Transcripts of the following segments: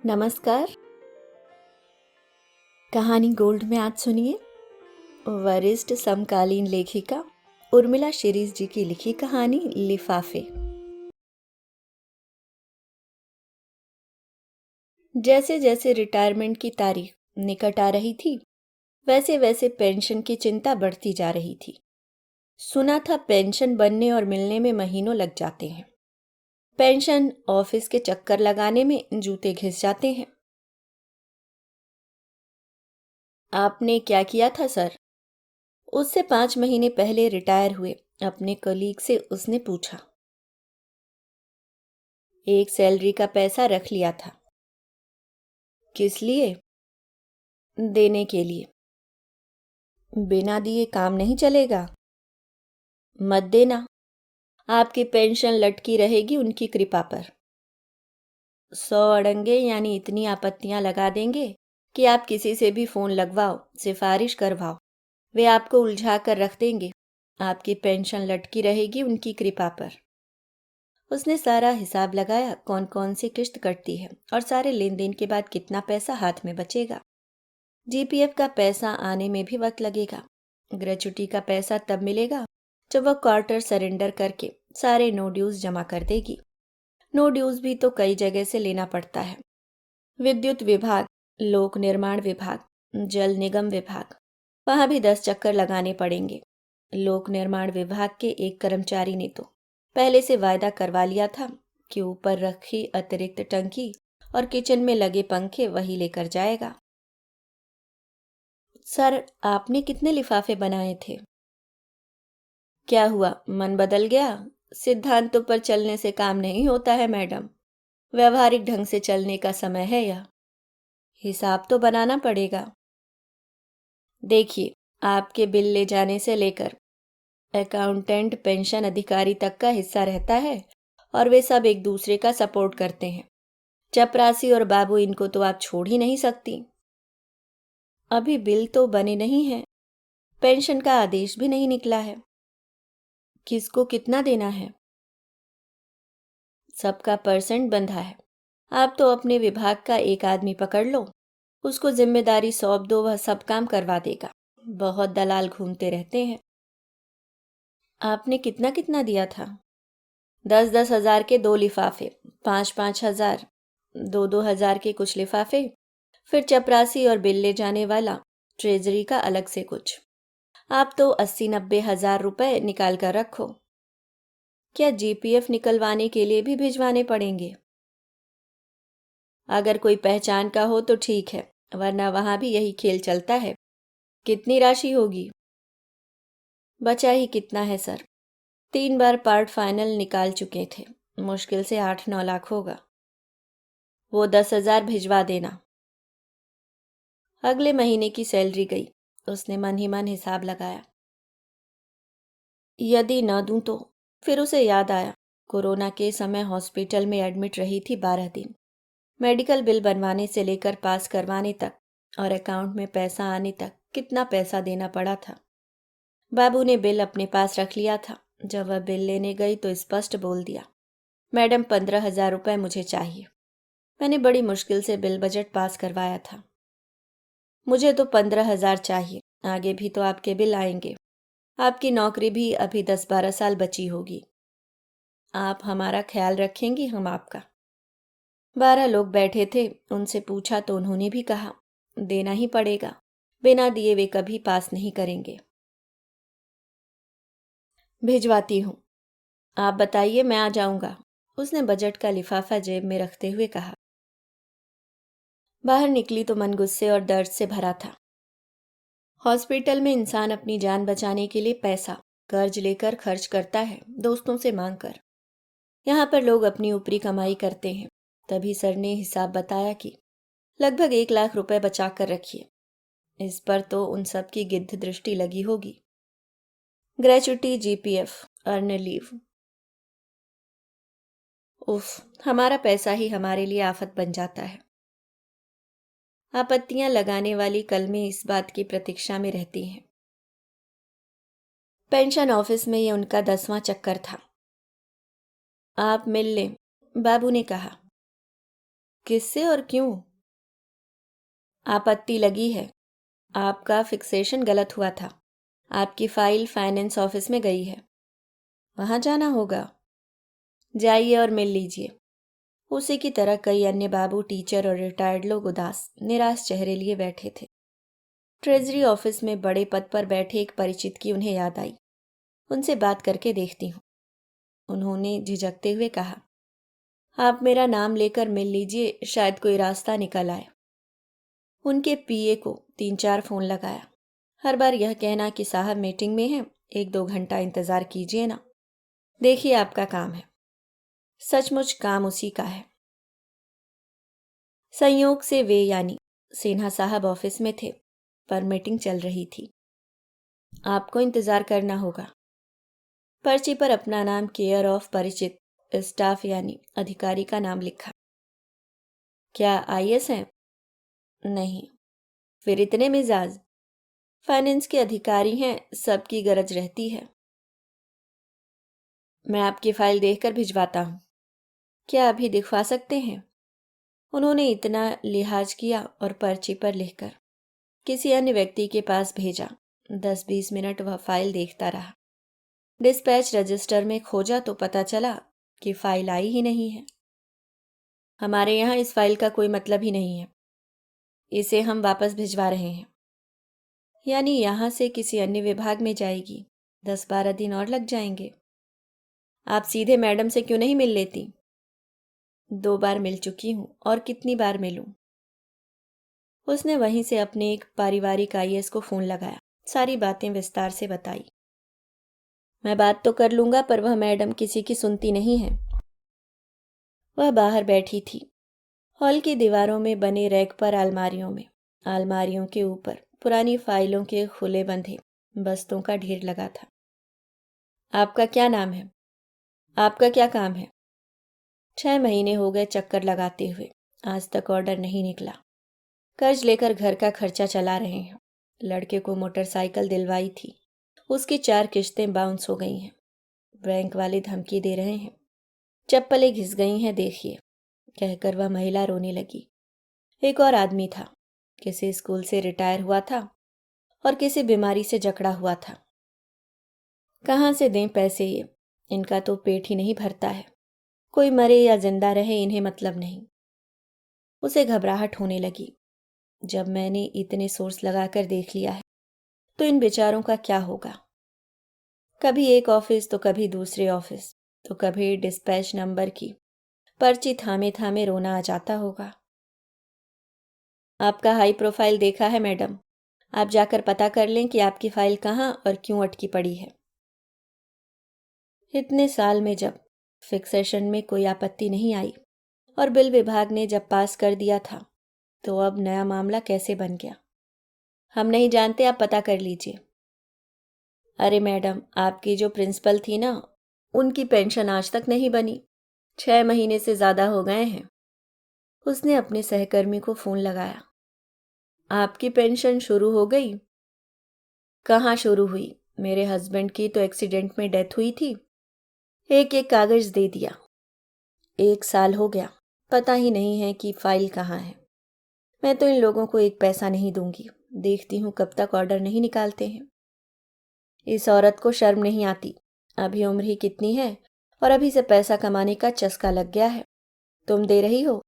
नमस्कार। कहानी गोल्ड में आज सुनिए वरिष्ठ समकालीन लेखिका उर्मिला शिरीष जी की लिखी कहानी लिफाफे। जैसे जैसे रिटायरमेंट की तारीख निकट आ रही थी वैसे वैसे पेंशन की चिंता बढ़ती जा रही थी। सुना था पेंशन बनने और मिलने में महीनों लग जाते हैं। पेंशन ऑफिस के चक्कर लगाने में जूते घिस जाते हैं। आपने क्या किया था सर? उससे 5 महीने पहले रिटायर हुए अपने कलीग से उसने पूछा। एक सैलरी का पैसा रख लिया था। किस लिए? देने के लिए। बिना दिए काम नहीं चलेगा। मत देना, आपकी पेंशन लटकी रहेगी उनकी कृपा पर। 100 अड़ंगे यानी इतनी आपत्तियां लगा देंगे कि आप किसी से भी फोन लगवाओ, सिफारिश करवाओ, वे आपको उलझा कर रख देंगे। आपकी पेंशन लटकी रहेगी उनकी कृपा पर। उसने सारा हिसाब लगाया, कौन कौन सी किश्त कटती है और सारे लेन देन के बाद कितना पैसा हाथ में बचेगा। जीपीएफ का पैसा आने में भी वक्त लगेगा। ग्रेच्युटी का पैसा तब मिलेगा जब वह क्वार्टर सरेंडर करके सारे नो ड्यूज जमा कर देगी। नो ड्यूज भी तो कई जगह से लेना पड़ता है। विद्युत विभाग, लोक निर्माण विभाग, जल निगम विभाग, वहां भी 10 चक्कर लगाने पड़ेंगे। लोक निर्माण विभाग के एक कर्मचारी ने तो पहले से वायदा करवा लिया था कि ऊपर रखी अतिरिक्त टंकी और किचन में लगे पंखे वही लेकर जाएगा। सर, आपने कितने लिफाफे बनाए थे? क्या हुआ, मन बदल गया? सिद्धांतों पर चलने से काम नहीं होता है मैडम। व्यवहारिक ढंग से चलने का समय है यह। हिसाब तो बनाना पड़ेगा। देखिए, आपके बिल ले जाने से लेकर अकाउंटेंट पेंशन अधिकारी तक का हिस्सा रहता है और वे सब एक दूसरे का सपोर्ट करते हैं। चपरासी और बाबू, इनको तो आप छोड़ ही नहीं सकती। अभी बिल तो बने नहीं हैं, पेंशन का आदेश भी नहीं निकला है। किसको कितना देना है? सबका परसेंट बंधा है। आप तो अपने विभाग का एक आदमी पकड़ लो, उसको जिम्मेदारी सौंप दो, वह सब काम करवा देगा। बहुत दलाल घूमते रहते हैं। आपने कितना कितना दिया था? 10-10 हजार के 2 लिफाफे, 5-5 हजार, 2-2 हजार के कुछ लिफाफे, फिर चपरासी और बिल ले जाने वाला, ट्रेजरी का अलग से कुछ। आप तो 80-90 हजार रुपए निकाल कर रखो। क्या जीपीएफ निकलवाने के लिए भी भिजवाने पड़ेंगे? अगर कोई पहचान का हो तो ठीक है, वरना वहां भी यही खेल चलता है। कितनी राशि होगी? बचा ही कितना है सर, 3 बार पार्ट फाइनल निकाल चुके थे, मुश्किल से 8-9 लाख होगा। वो 10 हजार भिजवा देना। अगले महीने की सैलरी गई। उसने मन ही मन हिसाब लगाया। यदि न दूं तो? फिर उसे याद आया, कोरोना के समय हॉस्पिटल में एडमिट रही थी 12 दिन। मेडिकल बिल बनवाने से लेकर पास करवाने तक और अकाउंट में पैसा आने तक कितना पैसा देना पड़ा था। बाबू ने बिल अपने पास रख लिया था। जब वह बिल लेने गई तो स्पष्ट बोल दिया, मैडम 15 हजार रुपये मुझे चाहिए। मैंने बड़ी मुश्किल से बिल बजट पास करवाया था। मुझे तो 15 हजार चाहिए, आगे भी तो आपके बिल आएंगे। आपकी नौकरी भी अभी 10-12 साल बची होगी। आप हमारा ख्याल रखेंगी, हम आपका। 12 लोग बैठे थे, उनसे पूछा तो उन्होंने भी कहा देना ही पड़ेगा, बिना दिए वे कभी पास नहीं करेंगे। भिजवाती हूँ, आप बताइए, मैं आ जाऊंगा, उसने बजट का लिफाफा जेब में रखते हुए कहा। बाहर निकली तो मन गुस्से और दर्द से भरा था। हॉस्पिटल में इंसान अपनी जान बचाने के लिए पैसा कर्ज लेकर खर्च करता है, दोस्तों से मांग कर। यहाँ पर लोग अपनी ऊपरी कमाई करते हैं। तभी सर ने हिसाब बताया कि लगभग 1 लाख रुपए बचा कर रखिए। इस पर तो उन सब की गिद्ध दृष्टि लगी होगी। Gratuity, GPF, earn leave. उफ, हमारा पैसा ही हमारे लिए आफत बन जाता है। आपत्तियां लगाने वाली कलमें इस बात की प्रतीक्षा में रहती हैं। पेंशन ऑफिस में ये उनका 10वां चक्कर था। आप मिल लें, बाबू ने कहा। किससे और क्यों? आपत्ति लगी है। आपका फिक्सेशन गलत हुआ था। आपकी फाइल फाइनेंस ऑफिस में गई है। वहां जाना होगा। जाइए और मिल लीजिए। उसी की तरह कई अन्य बाबू, टीचर और रिटायर्ड लोग उदास निराश चेहरे लिए बैठे थे। ट्रेजरी ऑफिस में बड़े पद पर बैठे एक परिचित की उन्हें याद आई। उनसे बात करके देखती हूँ, उन्होंने झिझकते हुए कहा। आप मेरा नाम लेकर मिल लीजिए, शायद कोई रास्ता निकल आए। उनके पीए को 3-4 फोन लगाया। हर बार यह कहना कि साहब मीटिंग में हैं, 1-2 घंटा इंतजार कीजिए ना। देखिए आपका काम है। सचमुच काम उसी का है। संयोग से वे यानी सिन्हा साहब ऑफिस में थे, पर मीटिंग चल रही थी। आपको इंतजार करना होगा। पर्ची पर अपना नाम, केयर ऑफ परिचित, स्टाफ यानी अधिकारी का नाम लिखा। क्या आईएएस हैं? नहीं। फिर इतने मिजाज? फाइनेंस के अधिकारी हैं, सबकी गरज रहती है। मैं आपकी फाइल देखकर भिजवाता हूँ। क्या अभी दिखवा सकते हैं? उन्होंने इतना लिहाज किया और पर्ची पर लिखकर किसी अन्य व्यक्ति के पास भेजा। 10-20 मिनट वह फाइल देखता रहा। डिस्पैच रजिस्टर में खोजा तो पता चला कि फाइल आई ही नहीं है। हमारे यहाँ इस फाइल का कोई मतलब ही नहीं है। इसे हम वापस भिजवा रहे हैं। यानी यहाँ से किसी अन्य विभाग में जाएगी। 10-12 दिन और लग जाएंगे। आप सीधे मैडम से क्यों नहीं मिल लेती? 2 बार मिल चुकी हूँ, और कितनी बार मिलूं? उसने वहीं से अपने एक पारिवारिक आईएएस को फोन लगाया। सारी बातें विस्तार से बताई। मैं बात तो कर लूंगा, पर वह मैडम किसी की सुनती नहीं है। वह बाहर बैठी थी। हॉल की दीवारों में बने रैक पर अलमारियों के ऊपर पुरानी फाइलों के खुले बंधे बस्तों का ढेर लगा था। आपका क्या नाम है? आपका क्या काम है? 6 महीने हो गए चक्कर लगाते हुए, आज तक ऑर्डर नहीं निकला। कर्ज लेकर घर का खर्चा चला रहे हैं। लड़के को मोटरसाइकिल दिलवाई थी, उसकी 4 किश्तें बाउंस हो गई हैं। बैंक वाले धमकी दे रहे हैं। चप्पलें घिस गई हैं, देखिए, कहकर वह महिला रोने लगी। एक और आदमी था, किसी स्कूल से रिटायर हुआ था और किसी बीमारी से जकड़ा हुआ था। कहाँ से दें पैसे ये? इनका तो पेट ही नहीं भरता है। कोई मरे या जिंदा रहे, इन्हें मतलब नहीं। उसे घबराहट होने लगी। जब मैंने इतने सोर्स लगाकर देख लिया है, तो इन बेचारों का क्या होगा? कभी एक ऑफिस तो कभी दूसरे ऑफिस, तो कभी डिस्पैच नंबर की पर्ची थामे थामे रोना आ जाता होगा। आपका हाई प्रोफाइल देखा है मैडम। आप जाकर पता कर लें कि आपकी फाइल कहाँ और क्यों अटकी पड़ी है। इतने साल में जब फिक्सेशन में कोई आपत्ति नहीं आई और बिल विभाग ने जब पास कर दिया था, तो अब नया मामला कैसे बन गया? हम नहीं जानते, आप पता कर लीजिए। अरे मैडम, आपकी जो प्रिंसिपल थी ना, उनकी पेंशन आज तक नहीं बनी। 6 महीने से ज्यादा हो गए हैं। उसने अपने सहकर्मी को फोन लगाया। आपकी पेंशन शुरू हो गई? कहाँ शुरू हुई? मेरे हस्बैंड की तो एक्सीडेंट में डेथ हुई थी। एक एक कागज दे दिया। 1 साल हो गया, पता ही नहीं है कि फाइल कहाँ है। मैं तो इन लोगों को एक पैसा नहीं दूंगी। देखती हूँ कब तक ऑर्डर नहीं निकालते हैं। इस औरत को शर्म नहीं आती। अभी उम्र ही कितनी है और अभी से पैसा कमाने का चस्का लग गया है। तुम दे रही हो?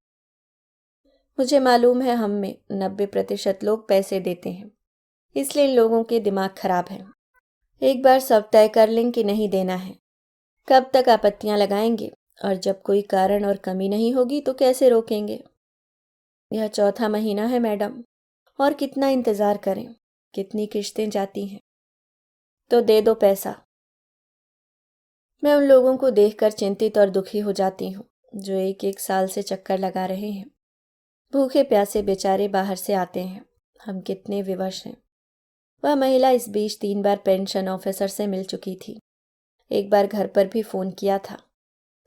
मुझे मालूम है, हम में 90% लोग पैसे देते हैं, इसलिए इन लोगों के दिमाग खराब हैं। एक बार सब तय कर लें कि नहीं देना है, कब तक आपत्तियां लगाएंगे? और जब कोई कारण और कमी नहीं होगी तो कैसे रोकेंगे? यह 4था महीना है मैडम, और कितना इंतजार करें? कितनी किश्तें जाती हैं? तो दे दो पैसा। मैं उन लोगों को देखकर चिंतित और दुखी हो जाती हूँ, जो 1-1 साल से चक्कर लगा रहे हैं। भूखे प्यासे बेचारे बाहर से आते हैं। हम कितने विवश हैं। वह महिला इस बीच 3 बार पेंशन ऑफिसर से मिल चुकी थी। एक बार घर पर भी फोन किया था,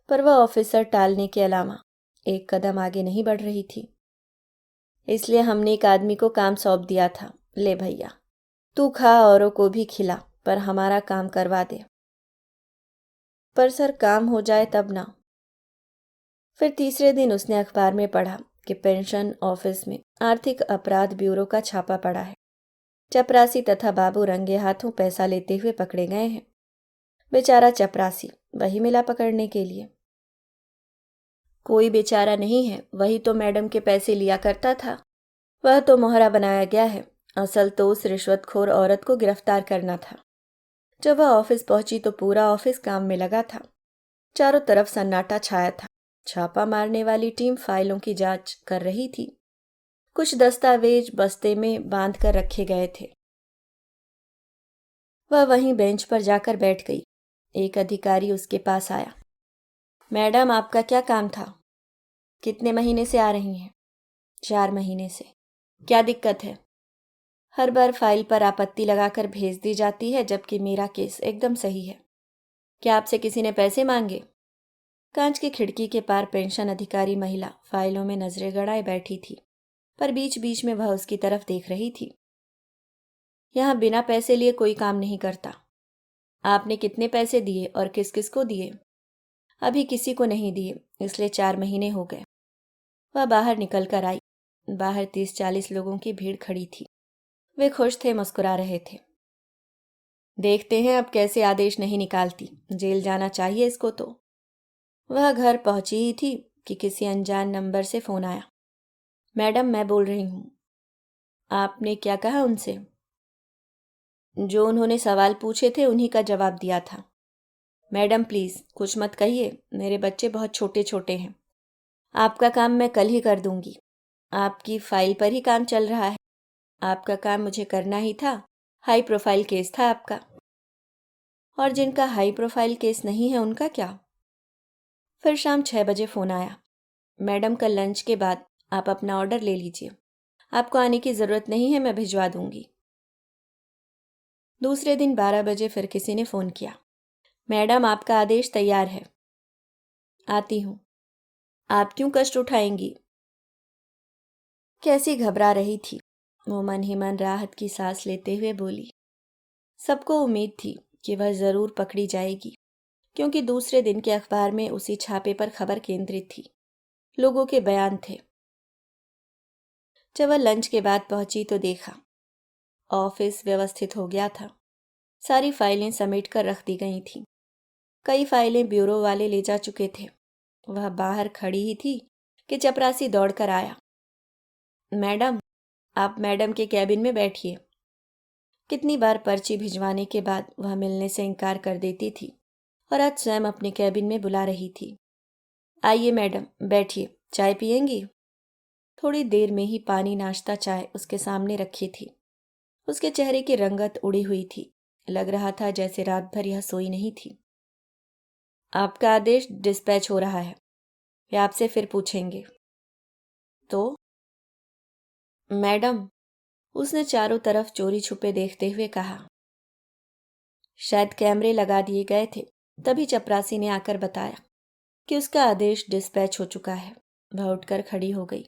पर वह ऑफिसर टालने के अलावा एक कदम आगे नहीं बढ़ रही थी। इसलिए हमने एक आदमी को काम सौंप दिया था। ले भैया, तू खा औरों को भी खिला, पर हमारा काम करवा दे। पर सर, काम हो जाए तब ना। फिर तीसरे दिन उसने अखबार में पढ़ा कि पेंशन ऑफिस में आर्थिक अपराध ब्यूरो का छापा पड़ा है। चपरासी तथा बाबू रंगे हाथों पैसा लेते हुए पकड़े गए हैं। बेचारा चपरासी, वही मिला पकड़ने के लिए। कोई बेचारा नहीं है, वही तो मैडम के पैसे लिया करता था। वह तो मोहरा बनाया गया है। असल तो उस रिश्वतखोर औरत को गिरफ्तार करना था। जब वह ऑफिस पहुंची तो पूरा ऑफिस काम में लगा था। चारों तरफ सन्नाटा छाया था। छापा मारने वाली टीम फाइलों की जांच कर रही थी। कुछ दस्तावेज बस्ते में बांध कर रखे गए थे। वह वहीं बेंच पर जाकर बैठ गई। एक अधिकारी उसके पास आया। मैडम, आपका क्या काम था? कितने महीने से आ रही हैं? 4 महीने से। क्या दिक्कत है? हर बार फाइल पर आपत्ति लगाकर भेज दी जाती है, जबकि मेरा केस एकदम सही है। क्या आपसे किसी ने पैसे मांगे? कांच की खिड़की के पार पेंशन अधिकारी महिला फाइलों में नजरें गड़ाए बैठी थी, पर बीच बीच में वह उसकी तरफ देख रही थी। यहाँ बिना पैसे लिए कोई काम नहीं करता। आपने कितने पैसे दिए और किस किस को दिए? अभी किसी को नहीं दिए, इसलिए 4 महीने हो गए। वह बाहर निकल कर आई। बाहर 30-40 लोगों की भीड़ खड़ी थी। वे खुश थे, मुस्कुरा रहे थे। देखते हैं अब कैसे आदेश नहीं निकालती। जेल जाना चाहिए इसको तो। वह घर पहुंची ही थी कि किसी अनजान नंबर से फोन आया। मैडम, मैं बोल रही हूँ। आपने क्या कहा उनसे? जो उन्होंने सवाल पूछे थे उन्हीं का जवाब दिया था। मैडम प्लीज कुछ मत कहिए, मेरे बच्चे बहुत छोटे छोटे हैं। आपका काम मैं कल ही कर दूंगी। आपकी फाइल पर ही काम चल रहा है। आपका काम मुझे करना ही था। हाई प्रोफाइल केस था आपका। और जिनका हाई प्रोफाइल केस नहीं है उनका क्या? फिर शाम 6 बजे फोन आया। मैडम, कल लंच के बाद आप अपना ऑर्डर ले लीजिए। आपको आने की जरूरत नहीं है, मैं भिजवा दूंगी। दूसरे दिन 12 बजे फिर किसी ने फोन किया। मैडम, आपका आदेश तैयार है। आती हूँ। आप क्यों कष्ट उठाएंगी? कैसी घबरा रही थी। वो मन ही मन राहत की सांस लेते हुए बोली। सबको उम्मीद थी कि वह जरूर पकड़ी जाएगी, क्योंकि दूसरे दिन के अखबार में उसी छापे पर खबर केंद्रित थी। लोगों के बयान थे। जब वह लंच के बाद पहुंची तो देखा ऑफिस व्यवस्थित हो गया था। सारी फाइलें समेट कर रख दी गई थीं। कई फाइलें ब्यूरो वाले ले जा चुके थे। वह बाहर खड़ी ही थी कि चपरासी दौड़कर आया। मैडम, आप मैडम के कैबिन में बैठिए। कितनी बार पर्ची भिजवाने के बाद वह मिलने से इनकार कर देती थी और आज स्वयं अपने कैबिन में बुला रही थी। आइए मैडम, बैठिए। चाय पिएंगी? थोड़ी देर में ही पानी नाश्ता चाय उसके सामने रखी थी। उसके चेहरे की रंगत उड़ी हुई थी। लग रहा था जैसे रात भर यह सोई नहीं थी। आपका आदेश डिस्पैच हो रहा है। वे आपसे फिर पूछेंगे। तो? मैडम, उसने चारों तरफ चोरी छुपे देखते हुए कहा। शायद कैमरे लगा दिए गए थे, तभी चपरासी ने आकर बताया कि उसका आदेश डिस्पैच हो चुका है। वह उठकर खड़ी हो गई।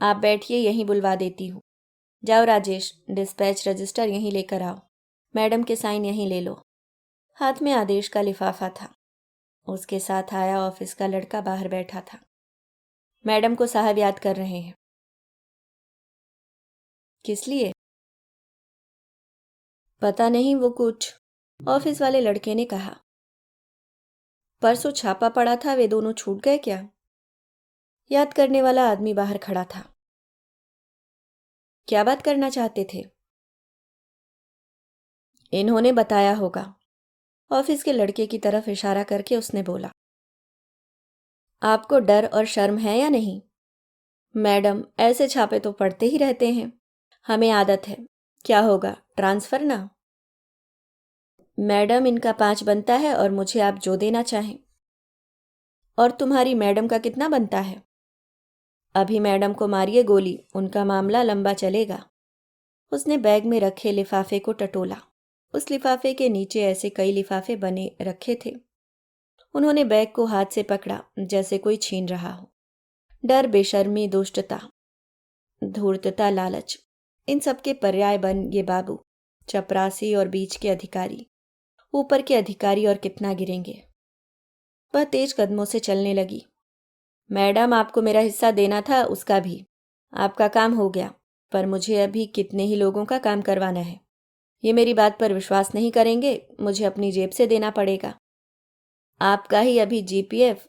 आप बैठिए, यहीं बुलवा देती हूँ। जाओ राजेश, डिस्पैच रजिस्टर यहीं लेकर आओ। मैडम के साइन यहीं ले लो। हाथ में आदेश का लिफाफा था। उसके साथ आया ऑफिस का लड़का बाहर बैठा था। मैडम को साहब याद कर रहे हैं। किस लिए? पता नहीं, वो कुछ। ऑफिस वाले लड़के ने कहा। परसों छापा पड़ा था, वे दोनों छूट गए क्या? याद करने वाला आदमी बाहर खड़ा था। क्या बात करना चाहते थे? इन्होंने बताया होगा। ऑफिस के लड़के की तरफ इशारा करके उसने बोला। आपको डर और शर्म है या नहीं? मैडम, ऐसे छापे तो पड़ते ही रहते हैं। हमें आदत है। क्या होगा, ट्रांसफर ना? मैडम, इनका 5 बनता है और मुझे आप जो देना चाहें। और तुम्हारी मैडम का कितना बनता है? अभी मैडम को मारिए गोली, उनका मामला लंबा चलेगा। उसने बैग में रखे लिफाफे को टटोला। उस लिफाफे के नीचे ऐसे कई लिफाफे बने रखे थे। उन्होंने बैग को हाथ से पकड़ा जैसे कोई छीन रहा हो। डर, बेशर्मी, दुष्टता, धूर्तता, लालच, इन सबके पर्याय बन ये बाबू, चपरासी और बीच के अधिकारी। ऊपर के अधिकारी और कितना गिरेंगे। वह तेज कदमों से चलने लगी। मैडम, आपको मेरा हिस्सा देना था, उसका भी। आपका काम हो गया, पर मुझे अभी कितने ही लोगों का काम करवाना है। ये मेरी बात पर विश्वास नहीं करेंगे, मुझे अपनी जेब से देना पड़ेगा। आपका ही अभी जीपीएफ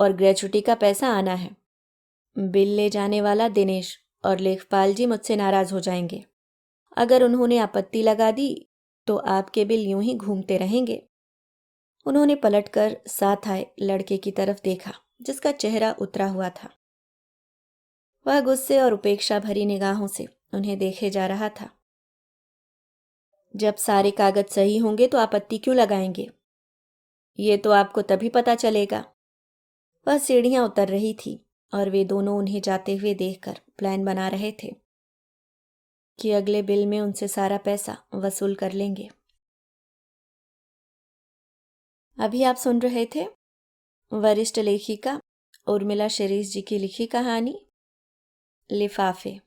और ग्रेच्युटी का पैसा आना है। बिल ले जाने वाला दिनेश और लेखपाल जी मुझसे नाराज हो जाएंगे। अगर उन्होंने आपत्ति लगा दी तो आपके बिल यूं ही घूमते रहेंगे। उन्होंने पलटकर साथ आए लड़के की तरफ देखा, जिसका चेहरा उतरा हुआ था। वह गुस्से और उपेक्षा भरी निगाहों से उन्हें देखे जा रहा था। जब सारे कागज सही होंगे तो आपत्ति क्यों लगाएंगे? ये तो आपको तभी पता चलेगा। वह सीढ़ियां उतर रही थी और वे दोनों उन्हें जाते हुए देखकर प्लान बना रहे थे कि अगले बिल में उनसे सारा पैसा वसूल कर लेंगे। अभी आप सुन रहे थे वरिष्ठ लेखिका उर्मिला शिरीष जी की लिखी कहानी लिफाफे।